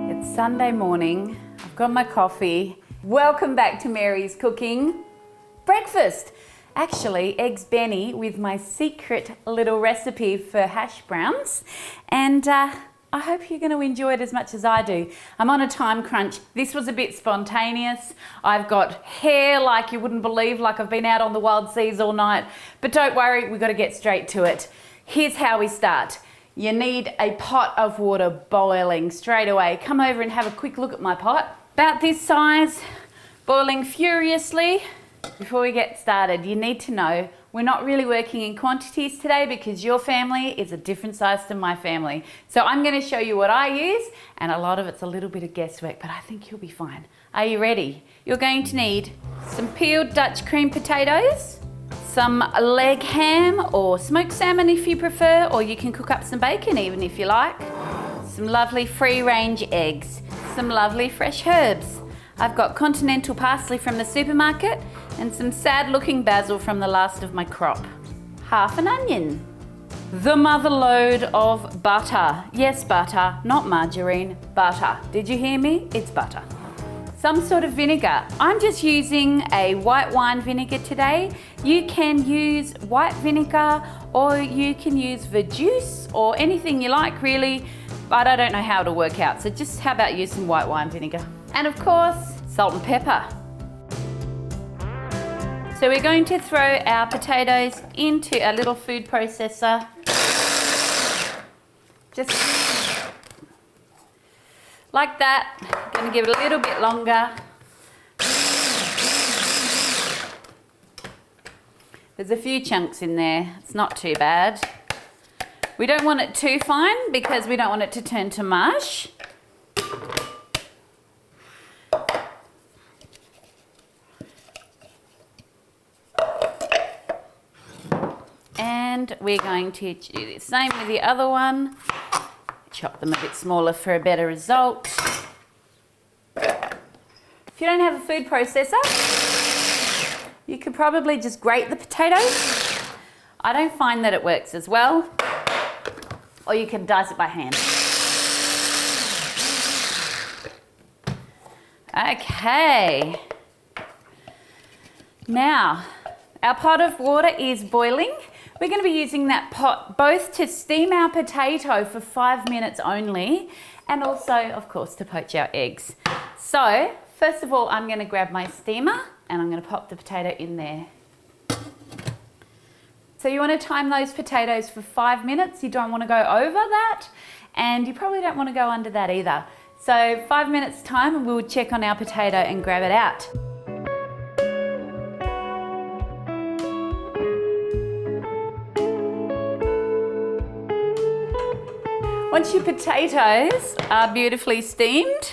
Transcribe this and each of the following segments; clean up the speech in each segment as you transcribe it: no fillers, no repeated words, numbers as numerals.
It's Sunday morning, I've got my coffee. Welcome back to Mary's Cooking. Breakfast! Actually, eggs Benny with my secret little recipe for hash browns. And I hope you're going to enjoy it as much as I do. I'm on a time crunch. This was a bit spontaneous. I've got hair like you wouldn't believe, like I've been out on the wild seas all night. But don't worry, we've got to get straight to it. Here's how we start. You need a pot of water boiling straight away. Come over and have a quick look at my pot. About this size, boiling furiously. Before we get started, you need to know we're not really working in quantities today because your family is a different size to my family. So I'm going to show you what I use, and a lot of it's a little bit of guesswork, but I think you'll be fine. Are you ready? You're going to need some peeled Dutch cream potatoes, some leg ham or smoked salmon if you prefer, or you can cook up some bacon even if you like, some lovely free-range eggs, some lovely fresh herbs. I've got continental parsley from the supermarket and some sad-looking basil from the last of my crop. Half an onion. The mother load of butter. Yes, butter, not margarine, butter. Did you hear me? It's butter. Some sort of vinegar. I'm just using a white wine vinegar today. You can use white vinegar or you can use verjuice or anything you like really, but I don't know how it'll work out. So just how about use some white wine vinegar? And of course, salt and pepper. So we're going to throw our potatoes into a little food processor. Just like that. Going to give it a little bit longer. There's a few chunks in there. It's not too bad. We don't want it too fine because we don't want it to turn to mush. And we're going to do the same with the other one. Chop them a bit smaller for a better result. If you don't have a food processor, you could probably just grate the potatoes. I don't find that it works as well. Or you can dice it by hand. Okay. Now, our pot of water is boiling. We're going to be using that pot both to steam our potato for 5 minutes only and also, of course, to poach our eggs. So, first of all, I'm going to grab my steamer and I'm going to pop the potato in there. So you want to time those potatoes for 5 minutes. You don't want to go over that and you probably don't want to go under that either. So 5 minutes time and we'll check on our potato and grab it out. Once your potatoes are beautifully steamed,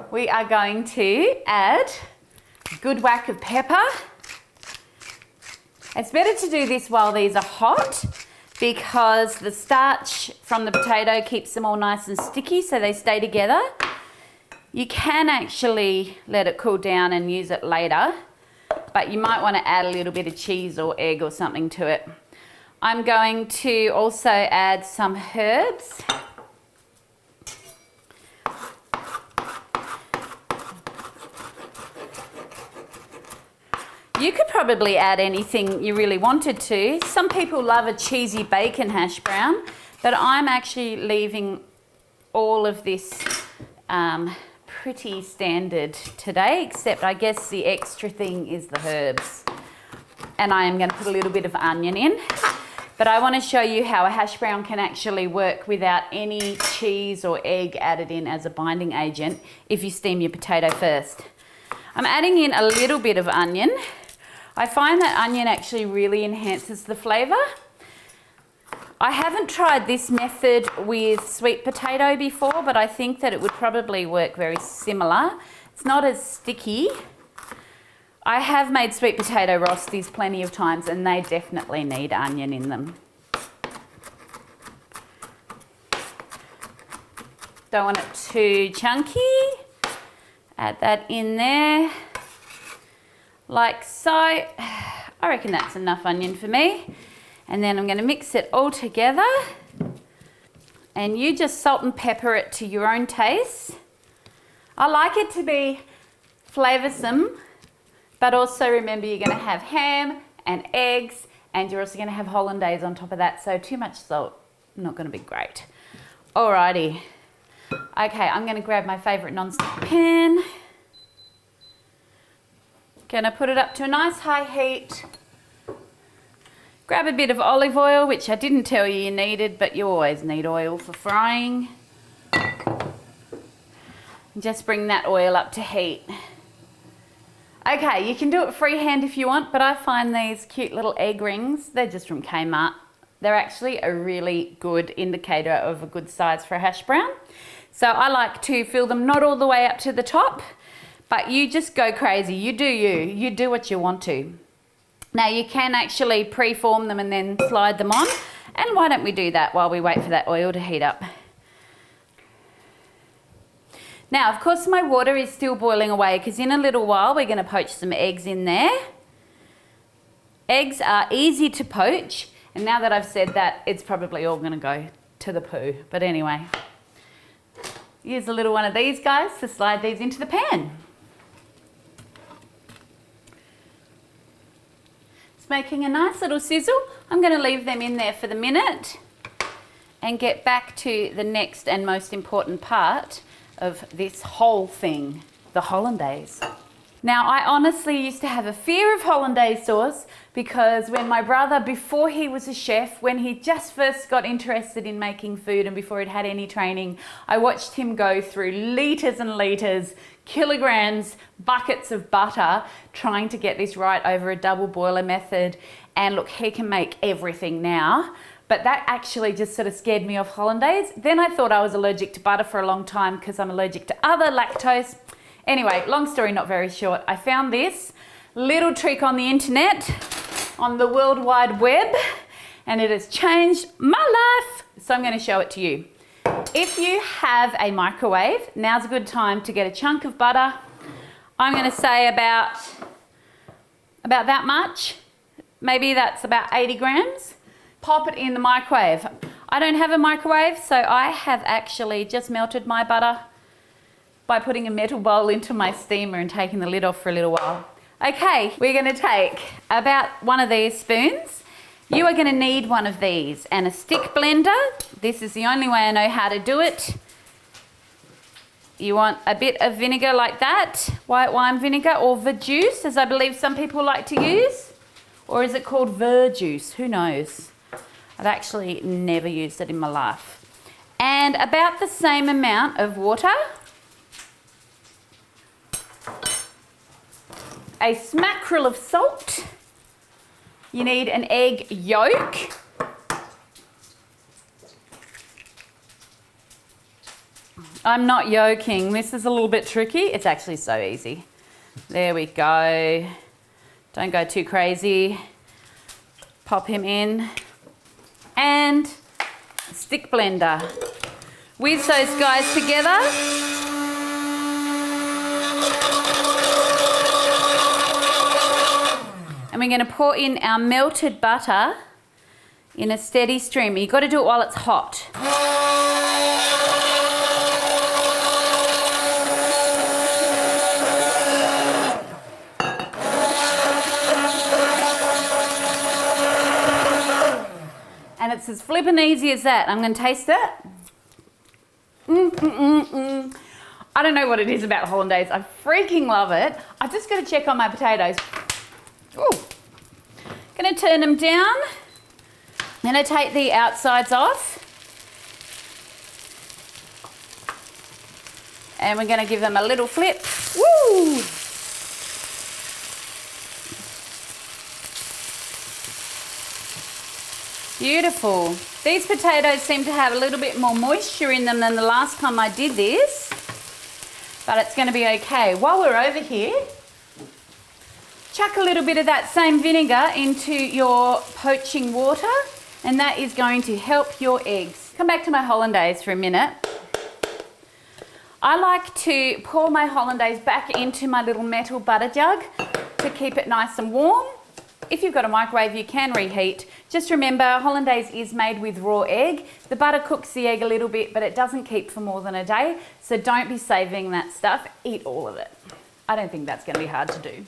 we are going to add a good whack of pepper. It's better to do this while these are hot because the starch from the potato keeps them all nice and sticky so they stay together. You can actually let it cool down and use it later, but you might want to add a little bit of cheese or egg or something to it. I'm going to also add some herbs. You could probably add anything you really wanted to. Some people love a cheesy bacon hash brown, but I'm actually leaving all of this pretty standard today, except I guess the extra thing is the herbs. And I am going to put a little bit of onion in. But I want to show you how a hash brown can actually work without any cheese or egg added in as a binding agent if you steam your potato first. I'm adding in a little bit of onion. I find that onion actually really enhances the flavour. I haven't tried this method with sweet potato before, but I think that it would probably work very similar. It's not as sticky. I have made sweet potato rosties plenty of times and they definitely need onion in them. Don't want it too chunky. Add that in there, like so. I reckon that's enough onion for me. And then I'm going to mix it all together. And you just salt and pepper it to your own taste. I like it to be flavoursome, but also remember you're going to have ham and eggs, and you're also going to have hollandaise on top of that, so too much salt, not going to be great. Alrighty. Okay, I'm going to grab my favourite non-stick pan. Going to put it up to a nice high heat. Grab a bit of olive oil, which I didn't tell you needed, but you always need oil for frying. And just bring that oil up to heat. Okay, you can do it freehand if you want, but I find these cute little egg rings, they're just from Kmart. They're actually a really good indicator of a good size for a hash brown. So I like to fill them not all the way up to the top, but you just go crazy. You do you. You do what you want to. Now you can actually pre-form them and then slide them on. And why don't we do that while we wait for that oil to heat up? Now, of course, my water is still boiling away because in a little while we're going to poach some eggs in there. Eggs are easy to poach. And now that I've said that, it's probably all going to go to the poo. But anyway, use a little one of these guys to slide these into the pan. It's making a nice little sizzle. I'm going to leave them in there for the minute and get back to the next and most important part of this whole thing, the hollandaise. Now, I honestly used to have a fear of hollandaise sauce because when my brother, before he was a chef, when he just first got interested in making food and before he'd had any training, I watched him go through litres and litres, kilograms, buckets of butter, trying to get this right over a double boiler method. And look, he can make everything now. But that actually just sort of scared me off hollandaise. Then I thought I was allergic to butter for a long time because I'm allergic to other lactose. Anyway, long story not very short, I found this little trick on the internet, on the World Wide Web, and it has changed my life. So I'm going to show it to you. If you have a microwave, now's a good time to get a chunk of butter. I'm going to say about that much. Maybe that's about 80 grams. Pop it in the microwave. I don't have a microwave, so I have actually just melted my butter by putting a metal bowl into my steamer and taking the lid off for a little while. Okay, we're going to take about one of these spoons. You are going to need one of these and a stick blender. This is the only way I know how to do it. You want a bit of vinegar like that, white wine vinegar or verjuice, as I believe some people like to use. Or is it called verjuice? Who knows? I've actually never used it in my life. And about the same amount of water. A smackerel of salt. You need an egg yolk. I'm not yolking. This is a little bit tricky. It's actually so easy. There we go. Don't go too crazy. Pop him in. And stick blender. Whiz those guys together. And we're going to pour in our melted butter in a steady stream. You've got to do it while it's hot. And it's as flippin' easy as that. I'm going to taste it. I don't know what it is about hollandaise. I freaking love it. I've just got to check on my potatoes. Ooh. Going to turn them down. I'm going to take the outsides off. And we're going to give them a little flip. Woo! Beautiful. These potatoes seem to have a little bit more moisture in them than the last time I did this, but it's going to be okay. While we're over here, chuck a little bit of that same vinegar into your poaching water, and that is going to help your eggs. Come back to my hollandaise for a minute. I like to pour my hollandaise back into my little metal butter jug to keep it nice and warm. If you've got a microwave, you can reheat. Just remember, hollandaise is made with raw egg. The butter cooks the egg a little bit, but it doesn't keep for more than a day. So don't be saving that stuff. Eat all of it. I don't think that's going to be hard to do.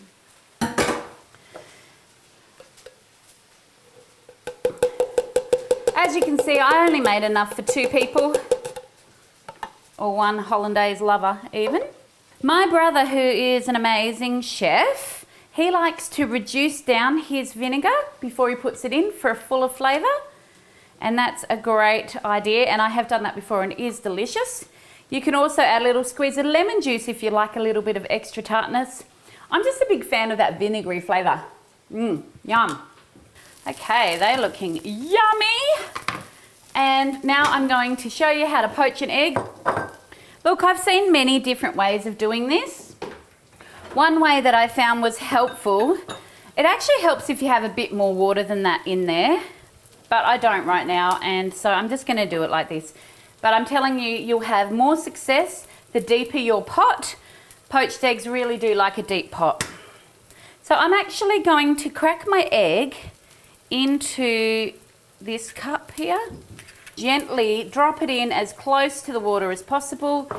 As you can see, I only made enough for 2 people, or 1 hollandaise lover even. My brother, who is an amazing chef, he likes to reduce down his vinegar before he puts it in for a fuller flavour. And that's a great idea, and I have done that before and it is delicious. You can also add a little squeeze of lemon juice if you like a little bit of extra tartness. I'm just a big fan of that vinegary flavour. Yum. Okay, they're looking yummy. And now I'm going to show you how to poach an egg. Look, I've seen many different ways of doing this. One way that I found was helpful. It actually helps if you have a bit more water than that in there, but I don't right now, and so I'm just going to do it like this. But I'm telling you, you'll have more success the deeper your pot. Poached eggs really do like a deep pot. So I'm actually going to crack my egg into this cup here. Gently drop it in as close to the water as possible.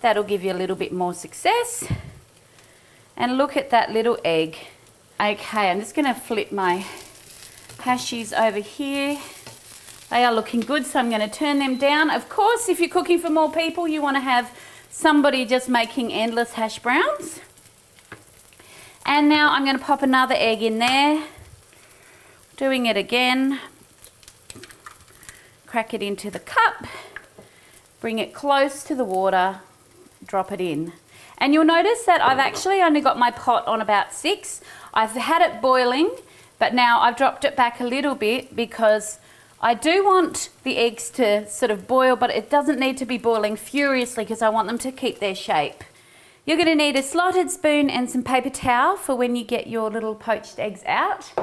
That'll give you a little bit more success. And look at that little egg. Okay, I'm just going to flip my hashies over here. They are looking good, so I'm going to turn them down. Of course, if you're cooking for more people, you want to have somebody just making endless hash browns. And now I'm going to pop another egg in there. Doing it again. Crack it into the cup. Bring it close to the water. Drop it in. And you'll notice that I've actually only got my pot on about 6. I've had it boiling, but now I've dropped it back a little bit because I do want the eggs to sort of boil, but it doesn't need to be boiling furiously because I want them to keep their shape. You're going to need a slotted spoon and some paper towel for when you get your little poached eggs out.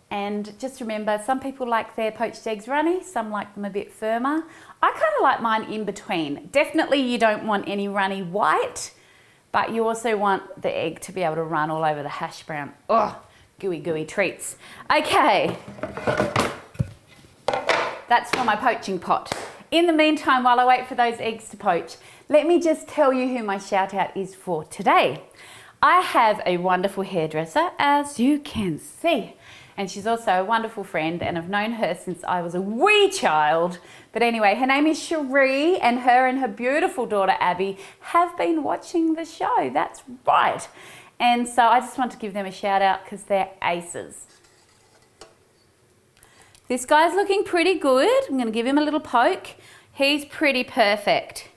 And just remember, some people like their poached eggs runny, some like them a bit firmer. I kind of like mine in between. Definitely you don't want any runny white, but you also want the egg to be able to run all over the hash brown. Oh, gooey, gooey treats. Okay, that's for my poaching pot. In the meantime, while I wait for those eggs to poach, let me just tell you who my shout out is for today. I have a wonderful hairdresser, as you can see. And she's also a wonderful friend, and I've known her since I was a wee child. But anyway, her name is Cherie, and her beautiful daughter Abby have been watching the show. That's right. And so I just want to give them a shout out because they're aces. This guy's looking pretty good. I'm going to give him a little poke. He's pretty perfect.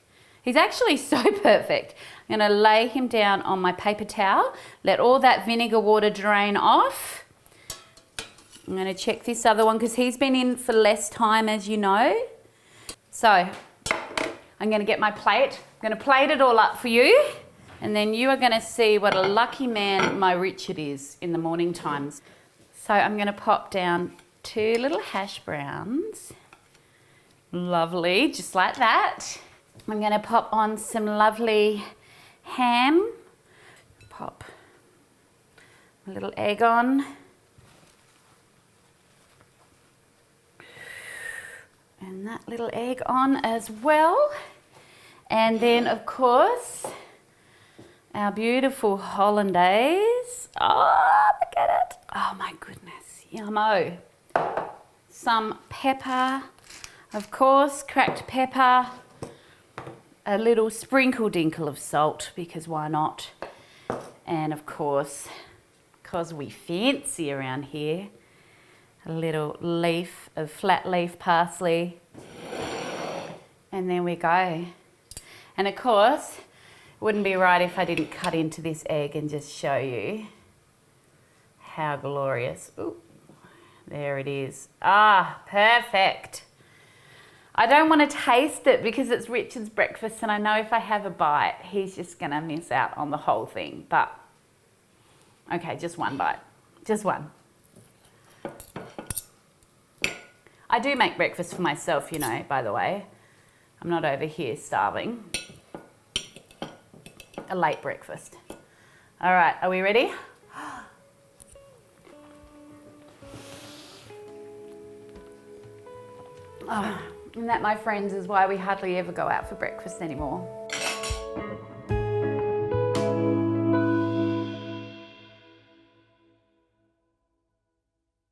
He's actually so perfect. I'm going to lay him down on my paper towel, let all that vinegar water drain off. I'm going to check this other one because he's been in for less time, as you know. So I'm going to get my plate. I'm going to plate it all up for you. And then you are going to see what a lucky man my Richard is in the morning times. So I'm going to pop down 2 little hash browns. Lovely, just like that. I'm going to pop on some lovely ham. Pop a little egg on. And that little egg on as well. And then, of course, our beautiful hollandaise. Oh, look at it. Oh, my goodness. Yummo. Some pepper, of course, cracked pepper. A little sprinkle dinkle of salt, because why not? And, of course, because we fancy around here, a little leaf of flat leaf parsley. And there we go. And of course, it wouldn't be right if I didn't cut into this egg and just show you how glorious. Ooh, there it is. Ah, perfect. I don't want to taste it because it's Richard's breakfast, and I know if I have a bite, he's just going to miss out on the whole thing. But, okay, just one bite. Just one. I do make breakfast for myself, you know, by the way. I'm not over here starving. A late breakfast. All right, are we ready? And that, my friends, is why we hardly ever go out for breakfast anymore.